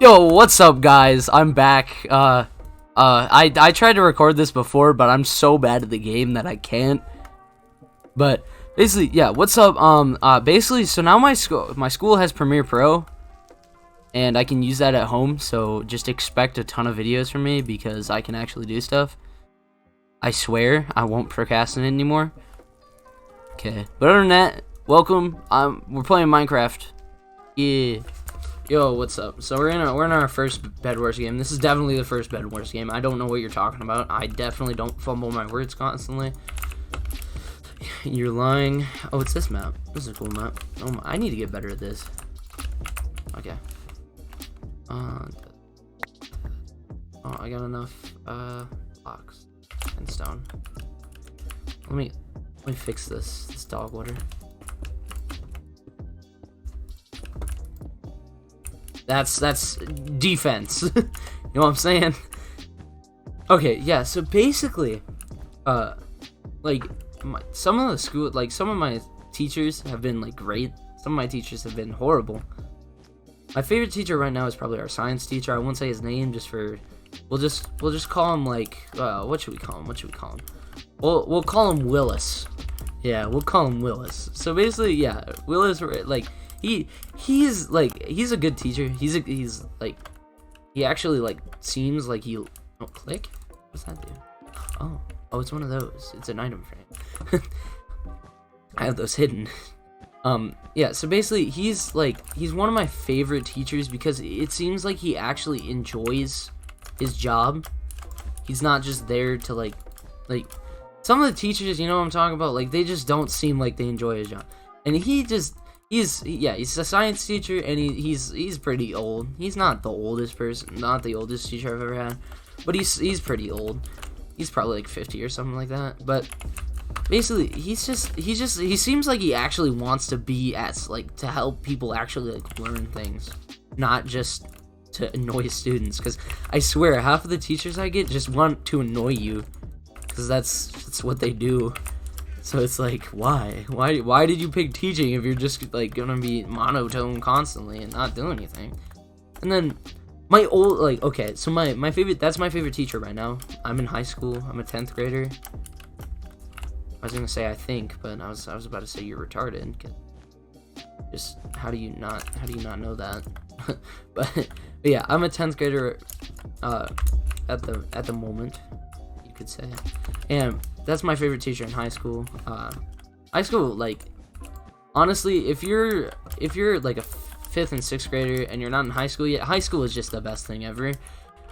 Yo, what's up, guys? I'm back. I tried to record this before, but I'm so bad at the game that I can't. But basically, yeah, what's up? Basically, so now my school has Premiere Pro, and I can use that at home. So just expect a ton of videos from me because I can actually do stuff. I swear, I won't procrastinate anymore. Okay, but other than that, welcome. We're playing Minecraft. Yeah. Yo, what's up? So we're in our first Bedwars game. This is definitely the first Bedwars game. I don't know what you're talking about. I definitely don't fumble my words constantly. You're lying. Oh, it's this map. This is a cool map. Oh, I need to get better at this. Okay. Oh, I got enough blocks and stone. Let me fix this dog water. That's defense. You know what I'm saying? Okay, yeah, so basically, like, some of my teachers have been, like, great. Some of my teachers have been horrible. My favorite teacher right now is probably our science teacher. I won't say his name just for, we'll just call him, like, what should we call him? We'll call him Willis. Yeah, we'll call him Willis. So basically, yeah, Willis, like, he's a good teacher. He's like, he actually, like, seems like he, oh, click? What's that do? Oh, it's one of those. It's an item frame. I have those hidden. Yeah, so basically he's one of my favorite teachers because it seems like he actually enjoys his job. He's not just there to like some of the teachers, you know what I'm talking about, like, they just don't seem like they enjoy his job. And he's a science teacher, and he's pretty old. He's not the oldest person, not the oldest teacher I've ever had, but he's pretty old. He's probably like 50 or something like that. But basically, he seems like he actually wants to be to help people actually, like, learn things, not just to annoy students. Because I swear, half of the teachers I get just want to annoy you, because that's what they do. So it's like, why did you pick teaching if you're just, like, gonna be monotone constantly and not do anything? And then my old, like, okay, so my favorite, that's my favorite teacher right now. I'm in high school. I'm a 10th grader. I was gonna say I think, but I was about to say you're retarded. Just how do you not know that? but yeah, I'm a 10th grader at the moment, you could say. And that's my favorite teacher in high school. High school, like, honestly, if you're like a 5th and 6th grader and you're not in high school yet, high school is just the best thing ever.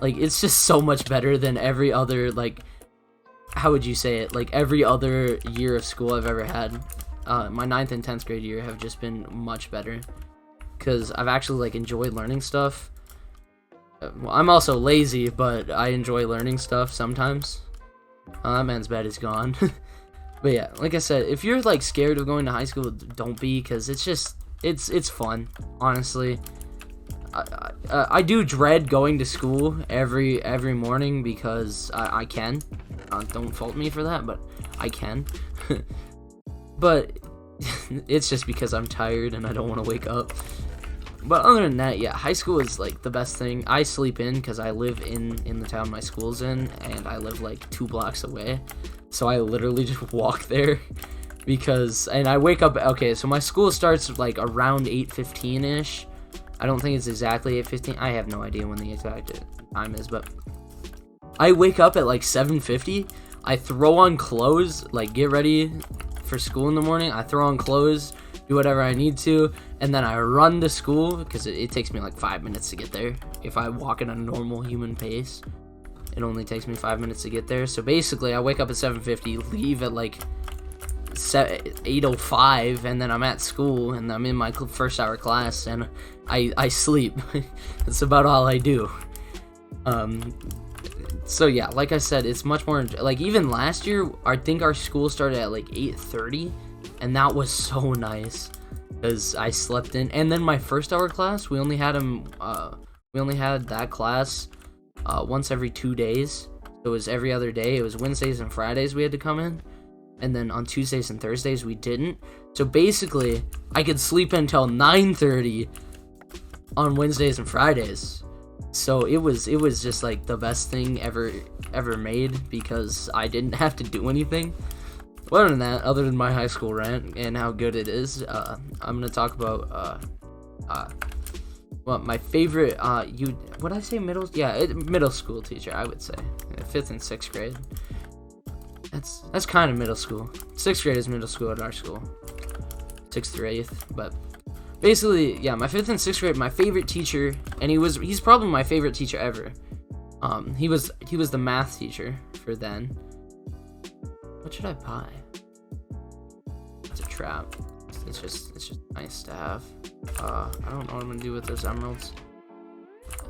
Like, it's just so much better than every other, like, how would you say it? Like, every other year of school I've ever had. My 9th and 10th grade year have just been much better because I've actually, like, enjoyed learning stuff. Well, I'm also lazy, but I enjoy learning stuff sometimes. That man's bed is gone. But yeah, like I said, if you're, like, scared of going to high school, don't be, because it's fun, honestly. I do dread going to school every morning because I can. Don't fault me for that, but I can. But it's just because I'm tired and I don't want to wake up. But other than that, yeah, high school is, like, the best thing. I sleep in because I live in the town my school's in, and I live, like, 2 blocks away. So I literally just walk there and I wake up, okay, so my school starts, like, around 8:15-ish. I don't think it's exactly 8:15. I have no idea when the exact time is, but I wake up at, like, 7:50. I throw on clothes, like, get ready for school in the morning. I throw on clothes, do whatever I need to, and then I run to school because it takes me like 5 minutes to get there. If I walk at a normal human pace, it only takes me 5 minutes to get there. So basically, I wake up at 7:50, leave at like 8:05, and then I'm at school and I'm in my first hour class and I sleep. That's about all I do. So yeah, like I said, it's much more, like, even last year, I think our school started at like 8:30, and that was so nice because I slept in. And then my first hour class, we only had that class once every 2 days. So it was every other day. It was Wednesdays and Fridays we had to come in, and then on Tuesdays and Thursdays we didn't. So basically, I could sleep until 9:30 on Wednesdays and Fridays. So it was just like the best thing ever made, because I didn't have to do anything. Other than that, other than my high school rant and how good it is, I'm gonna talk about well, my favorite would I say middle school teacher, I would say 5th and 6th grade. That's kind of middle school. 6th grade is middle school at our school. 6th through 8th, but basically, yeah, my 5th and 6th grade, my favorite teacher, and he's probably my favorite teacher ever. He was the math teacher for then. What should I buy? It's a trap. It's just nice to have. I don't know what I'm gonna do with those emeralds.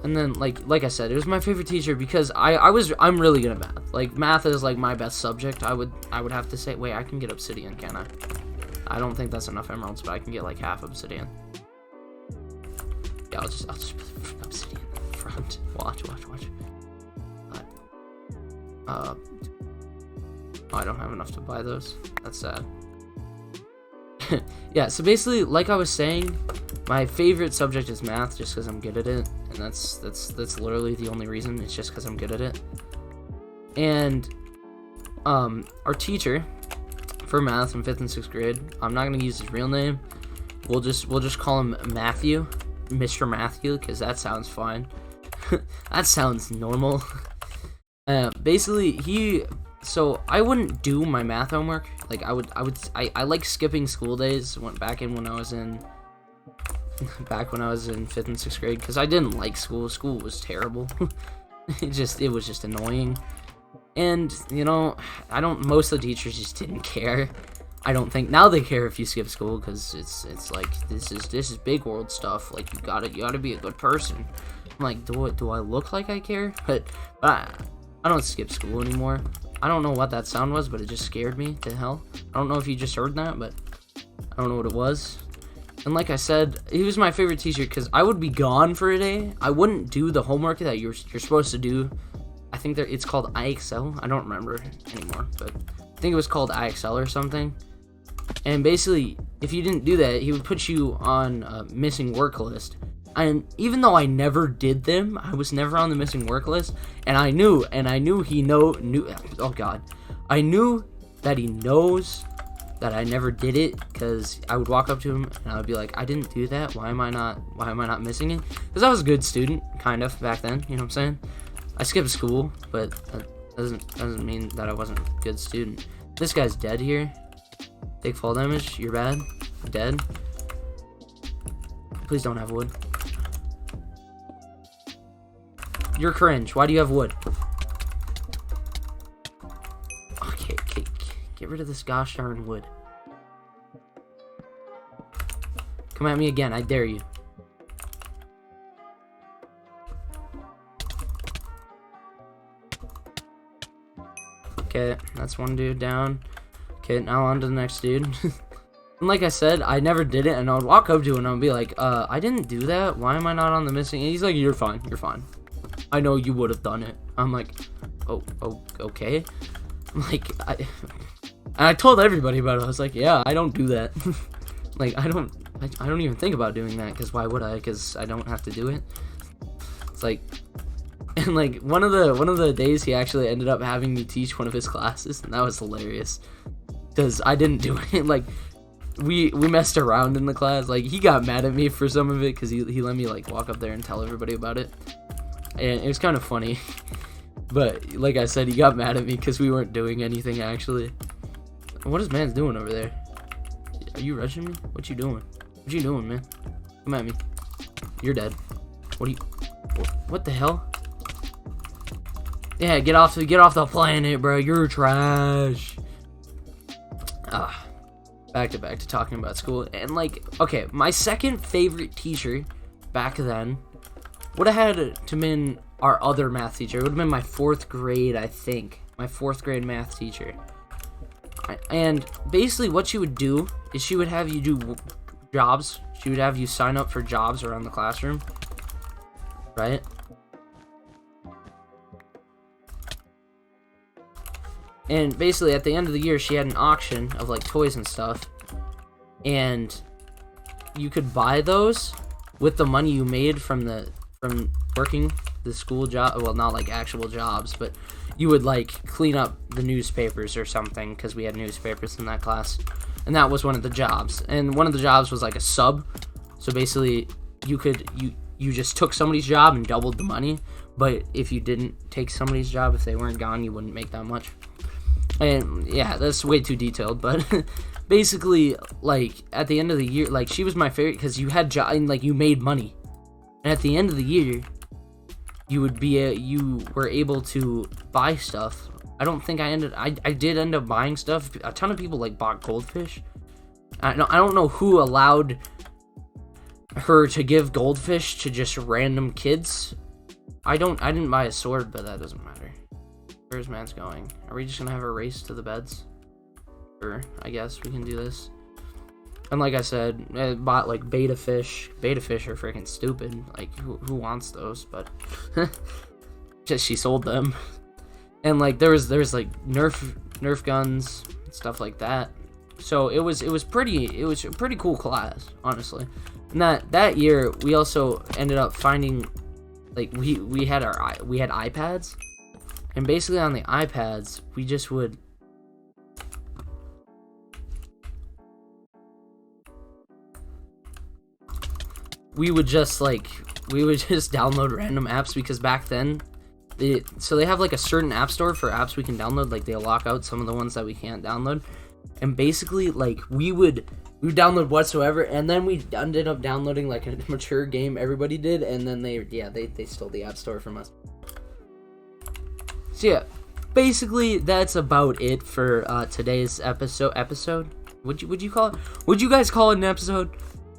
And then, like I said, it was my favorite teacher because I'm really good at math. Like, math is like my best subject. I would have to say. Wait, I can get obsidian, can I? I don't think that's enough emeralds, but I can get like half obsidian. Yeah, I'll just put obsidian in the front. Watch. Oh, I don't have enough to buy those. That's sad. Yeah, so basically, like I was saying, my favorite subject is math, just because I'm good at it, and that's literally the only reason. It's just because I'm good at it. And our teacher for math in 5th and 6th grade, I'm not gonna use his real name. We'll just call him Matthew, Mr. Matthew, because that sounds fine. That sounds normal. Basically, so I wouldn't do my math homework. Like I like skipping school days. Back when I was in 5th and 6th grade, because I didn't like school. School was terrible. It was just annoying. And most of the teachers just didn't care. I don't think now they care if you skip school, because it's like this is big world stuff. Like you gotta be a good person. I'm like, do I look like I care? But I don't skip school anymore. I don't know what that sound was, but it just scared me to hell. I don't know if you just heard that, but I don't know what it was. And like I said, he was my favorite teacher because I would be gone for a day. I wouldn't do the homework that you're supposed to do. I think it's called IXL. I don't remember anymore, but I think it was called IXL or something. And basically, if you didn't do that, he would put you on a missing work list. And even though I never did them, I was never on the missing work list. And I knew he knew. Oh God, I knew that he knows that I never did it, because I would walk up to him and I would be like, I didn't do that. Why am I not missing it? Because I was a good student, kind of, back then. You know what I'm saying? I skipped school, but that doesn't mean that I wasn't a good student. This guy's dead here. Take fall damage. You're bad. Dead. Please don't have wood. You're cringe. Why do you have wood? Okay, get rid of this gosh darn wood. Come at me again. I dare you. Okay, that's one dude down. Okay, now on to the next dude. And like I said, I never did it, and I would walk up to him and I would be like, I didn't do that. Why am I not on the missing? And he's like, you're fine. I know you would have done it. I'm like, oh, okay. I'm like, I told everybody about it. I was like, yeah, I don't do that. Like, I don't even think about doing that, because why would I? Because I don't have to do it. It's like, and like one of the days he actually ended up having me teach one of his classes, and that was hilarious, because I didn't do it. Like, we messed around in the class. Like, he got mad at me for some of it, because he let me like walk up there and tell everybody about it, and it was kind of funny. But like I said, he got mad at me because we weren't doing anything actually. What is man's doing over there? Are you rushing me? What you doing? What you doing, man? Come at me. You're dead. What the hell? Yeah, get off the planet, bro. You're trash. Back to talking about school. And like, okay, my second favorite teacher back then would have had to been our other math teacher. It would have been my 4th grade, I think. My 4th grade math teacher. And basically what she would do is she would have you do jobs. She would have you sign up for jobs around the classroom. Right? And basically at the end of the year, she had an auction of like toys and stuff. And you could buy those with the money you made from from working the school job. Well, not like actual jobs, but you would like clean up the newspapers or something, because we had newspapers in that class, and that was one of the jobs. And one of the jobs was like a sub. So basically, you just took somebody's job and doubled the money. But if you didn't take somebody's job, if they weren't gone, you wouldn't make that much. And yeah, that's way too detailed, but basically, like, at the end of the year, like, she was my favorite because you had like, you made money. And at the end of the year, you were able to buy stuff. I don't think I did end up buying stuff. A ton of people, like, bought goldfish. I don't know who allowed her to give goldfish to just random kids. I didn't buy a sword, but that doesn't matter. Where's man's going? Are we just gonna have a race to the beds? Sure, I guess we can do this. And like I said, I bought like beta fish. Beta fish are freaking stupid. Like, who wants those? But just she sold them. And like there's like Nerf guns, stuff like that. So it was a pretty cool class, honestly. And that year we also ended up finding, like, we had iPads. And basically on the iPads, we just would just download random apps, because back then so they have like a certain app store for apps we can download. Like, they'll lock out some of the ones that we can't download. And basically, like, we would download whatsoever, and then we ended up downloading like a mature game everybody did, and then they stole the app store from us. So yeah, basically that's about it for today's episode. Would you call it? Would you guys call it an episode?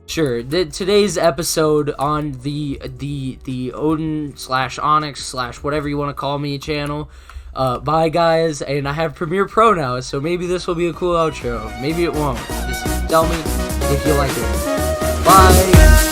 Sure. Today's episode on the Odin / Onyx / whatever you want to call me channel. Bye guys, and I have Premiere Pro now, so maybe this will be a cool outro. Maybe it won't. Just tell me if you like it. Bye.